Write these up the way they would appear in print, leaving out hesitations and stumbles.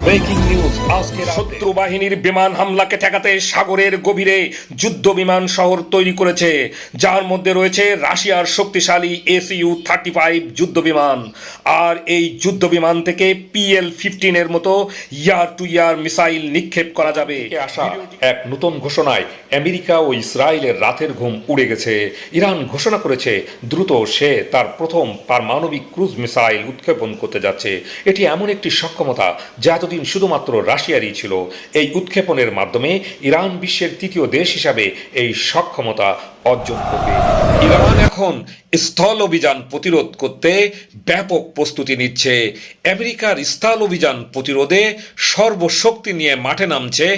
Breaking news আজকে শত্রু বাহিনীর বিমান হামলাকে ঠেকাতে সাগরের গভীরে যুদ্ধ বিমান শহর তৈরি করেছে, যার মধ্যে রয়েছে রাশিয়ার শক্তিশালী SU-35 যুদ্ধ বিমান। আর এই যুদ্ধ বিমান থেকে PL-15 এর মতো ইয়ার টু ইয়ার মিসাইল নিক্ষেপ করা যাবে। আসা এক নতুন ঘোষণায় আমেরিকা ও ইসরায়েলের রাতের ঘুম উড়ে গেছে। ইরান ঘোষণা করেছে দ্রুত সে তার প্রথম পারমাণবিক ক্রুজ মিসাইল উৎক্ষেপণ করতে যাচ্ছে। এটি এমন একটি সক্ষমতা যা এতদিন শুধুমাত্র রাশিয়ারই ছিল। এই উৎক্ষেপণের মাধ্যমে ইরান বিশ্বের তৃতীয় দেশ হিসাবে এই সক্ষমতা অর্জন করবে। ইরান এখন স্থল অভিযান প্রতিরোধ করতে ব্যাপক প্রস্তুতি নিচ্ছে। আমেরিকার স্থল অভিযান প্রতিরোধে সর্বশক্তি নিয়ে মাঠে নামছে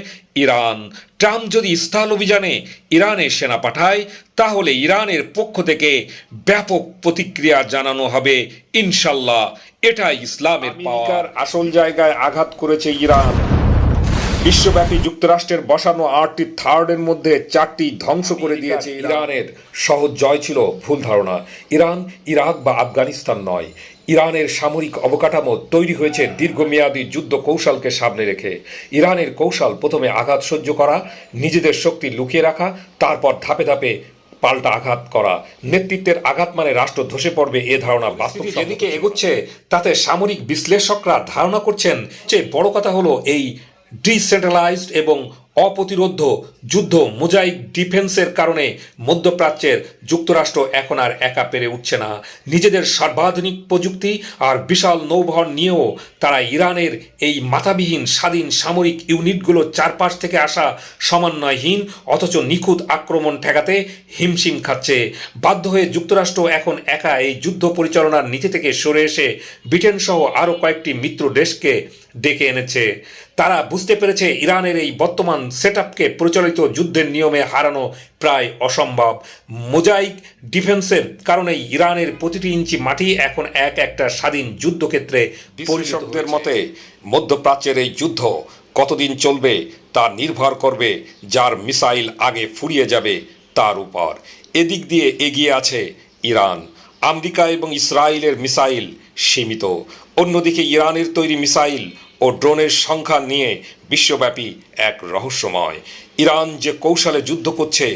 ইরান। ট্রাম্প যদি স্থল অভিযানে ইরানে সেনা পাঠায় তাহলে ইরানের পক্ষ থেকে ব্যাপক প্রতিক্রিয়া জানানো হবে ইনশাল্লাহ। এটাই ইসলামের পাওয়ার। আসল জায়গায় আঘাত করেছে ইরান। বিশ্বব্যাপী যুক্তরাষ্ট্রের বসানো 8টি থার্ডের মধ্যে 4টি ধ্বংস করে দিয়েছে ইরানের। সহজ জয় ছিল ভুল ধারণা। ইরান ইরাক বা আফগানিস্তান নয়। ইরানের সামরিক অবকাঠামো তৈরি হয়েছে দীর্ঘমেয়াদী যুদ্ধ কৌশলকে সামনে রেখে। ইরানের কৌশল প্রথমে আঘাত সহ্য করা, নিজেদের শক্তি লুকিয়ে রাখা, তারপর ধাপে ধাপে পাল্টা আঘাত করা। নেতৃত্বের আঘাত মানে রাষ্ট্র ধসে পড়বে, এ ধারণা বাস্তব যেদিকে এগোচ্ছে তাতে সামরিক বিশ্লেষকরা ধারণা করছেন যে বড় কথা হলো এই ডিসেন্ট্রালাইজড এবং অপ্রতিরোধ যুদ্ধ মোজাইক ডিফেন্সের কারণে মধ্যপ্রাচ্যের যুক্তরাষ্ট্র এখন আর একা পেরে উঠছে না। নিজেদের সর্বাধুনিক প্রযুক্তি আর বিশাল নৌবহর নিয়েও তারা ইরানের এই মাথাবিহীন স্বাধীন সামরিক ইউনিটগুলোর চারপাশ থেকে আসা সমন্বয়হীন অথচ নিখুঁত আক্রমণ ঠেকাতে হিমশিম খাচ্ছে। বাধ্য হয়ে যুক্তরাষ্ট্র এখন একা এই যুদ্ধ পরিচালনার নীতি থেকে সরে এসে ব্রিটেন সহ আরও কয়েকটি মিত্র দেশকে ডেকে এনেছে। তারা বুঝতে পেরেছে ইরানের এই বর্তমান সেটআপকে পরিচালিত যুদ্ধের নিয়মে হারানো প্রায় অসম্ভব। মোজাইক ডিফেন্সের কারণেই ইরানের প্রতিটি ইঞ্চি মাটি এখন একটা স্বাধীন যুদ্ধক্ষেত্রে। পরিষদদের মতে মধ্যপ্রাচ্যের এই যুদ্ধ কতদিন চলবে তা নির্ভর করবে যার মিসাইল আগে ফুরিয়ে যাবে তার উপর। এদিক দিয়ে এগিয়ে আছে ইরান। আমেরিকা এবং ইসরায়েলের মিসাইল সীমিত। অন্যদিকে ইরানের তৈরি মিসাইল ও ড্রোনের সংখ্যা নিয়ে বিশ্বব্যাপী এক রহস্যময়। ইরান যে কৌশলে যুদ্ধ করছে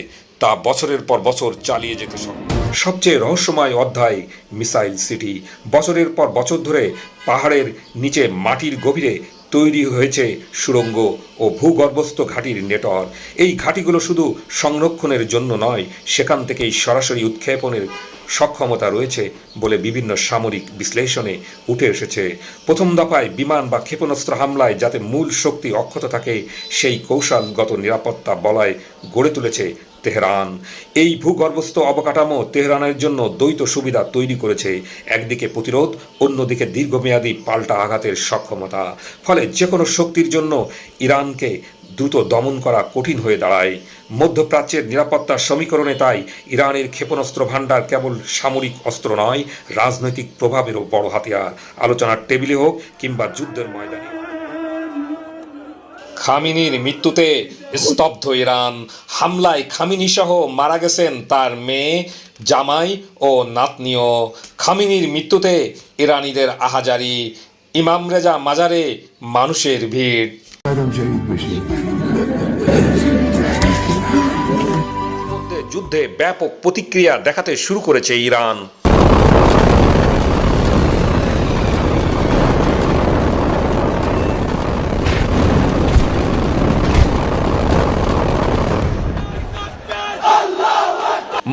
তা বছরের পর বছর চালিয়ে যেতে সবচেয়ে রহস্যময় অধ্যায় মিসাইল সিটি। বছরের পর বছর ধরে পাহাড়ের নিচে মাটির গভীরে তৈরি হয়েছে সুড়ঙ্গ ও ভূগর্ভস্থ ঘাঁটির নেটওয়ার্ক। এই ঘাঁটিগুলো শুধু সংরক্ষণের জন্য নয়, সেখান থেকেই সরাসরি উৎক্ষেপণের সক্ষমতা রয়েছে বলে বিভিন্ন সামরিক বিশ্লেষণে উঠে এসেছে। প্রথম দফায় বিমান বা ক্ষেপণাস্ত্র হামলায় যাতে মূল শক্তি অক্ষত থাকে সেই কৌশলগত নিরাপত্তা বলয় গড়ে তুলেছে তেহরান। এই ভূগর্ভস্থ অবকাঠামো তেহরানের জন্য দ্বৈত সুবিধা তৈরি করেছে। একদিকে প্রতিরোধ, অন্যদিকে দীর্ঘমেয়াদী পাল্টা আঘাতের সক্ষমতা। ফলে যে কোনো শক্তির জন্য ইরানকে দ্রুত দমন করা কঠিন হয়ে দাঁড়ায়। মধ্যপ্রাচ্যের নিরাপত্তার সমীকরণে তাই ইরানের ক্ষেপণাস্ত্র ভাণ্ডার কেবল সামরিক অস্ত্র নয়, রাজনৈতিক প্রভাবেরও বড় হাতিয়ার। আলোচনার টেবিলে হোক কিংবা যুদ্ধের ময়দানে। খামিনির মৃত্যুতে স্তব্ধ ইরান। হামলায় খামিনি সহ মারা গেছেন তার মেয়ে, জামাই ও নাতনিও। খামিনির মৃত্যুতে ইরানিদের আহাজারি। ইমাম রেজা মাজারে মানুষের ভিড়। যুদ্ধে ব্যাপক প্রতিক্রিয়া দেখাতে শুরু করেছে ইরান।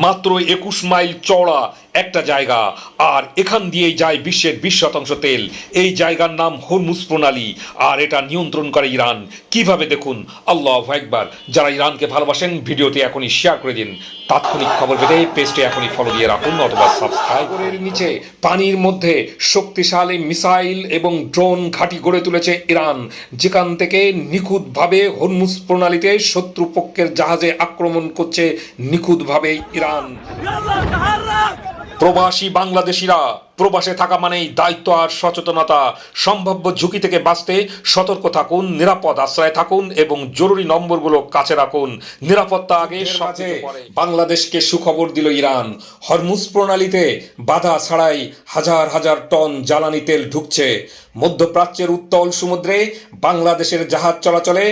মাত্র 21 মাইল চওড়া একটা জায়গা, আর এখান দিয়েই যায় বিশ্বের 20% তেল। এই জায়গার নাম হরমুজ প্রণালী, আর এটা নিয়ন্ত্রণ করে ইরান। কিভাবে দেখুন। আল্লাহু আকবার। যারা ইরানকে ভালোবাসেন ভিডিওটি এখনই শেয়ার করে দিন। তাৎক্ষণিক খবর পেতে পেজটি এখনই ফলো দিয়ে রাখুন অথবা সাবস্ক্রাইবের নিচে পানির মধ্যে শক্তিশালী মিসাইল এবং ড্রোন ঘাঁটি গড়ে তুলেছে ইরান, যেখান থেকে নিখুঁতভাবে হরমুজ প্রণালীতে শত্রুপক্ষের জাহাজে আক্রমণ করছে নিখুঁতভাবে ইরান। প্রবাসী বাংলাদেশিরা প্রবাসে থাকা মানেই দায়িত্ব আর সচেতনতা। সম্ভাব্য ঝুঁকি থেকে বাঁচতে সতর্ক থাকুন, নিরাপদ আশ্রয়ে থাকুন এবং জরুরি নম্বরগুলো কাছে রাখুন। নিরাপত্তা আগে সাথে বাংলাদেশকে সুখবর দিল ইরান। হরমুজ প্রণালীতে বাধা ছাড়াই হাজার হাজার টন জ্বালানি তেল ঢুকছে। মধ্যপ্রাচ্যের উত্তাল সমুদ্রে বাংলাদেশের জাহাজ চলাচলে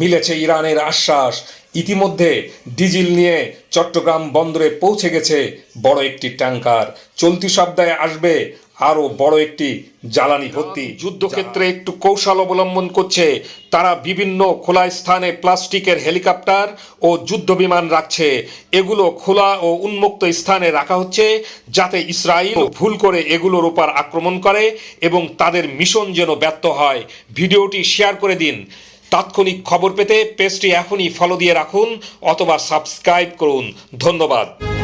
মিলেছে ইরানের আশ্বাস। ইতিমধ্যে ডিজেল নিয়ে চট্টগ্রাম বন্দরে পৌঁছে গেছে বড় একটি ট্যাঙ্কার। চলতি সপ্তাহে আসবে আরও বড় একটি জ্বালানি ভর্তি। যুদ্ধক্ষেত্রে একটু কৌশল অবলম্বন করছে। তারা বিভিন্ন খোলা স্থানে প্লাস্টিকের হেলিকপ্টার ও যুদ্ধ বিমান রাখছে। এগুলো খোলা ও উন্মুক্ত স্থানে রাখা হচ্ছে যাতে ইসরায়েল ভুল করে এগুলোর উপর আক্রমণ করে এবং তাদের মিশন যেন ব্যর্থ হয়। ভিডিওটি শেয়ার করে দিন। তাৎক্ষণিক খবর পেতে পেজটি এখনই ফলো দিয়ে রাখুন অথবা সাবস্ক্রাইব করুন। ধন্যবাদ।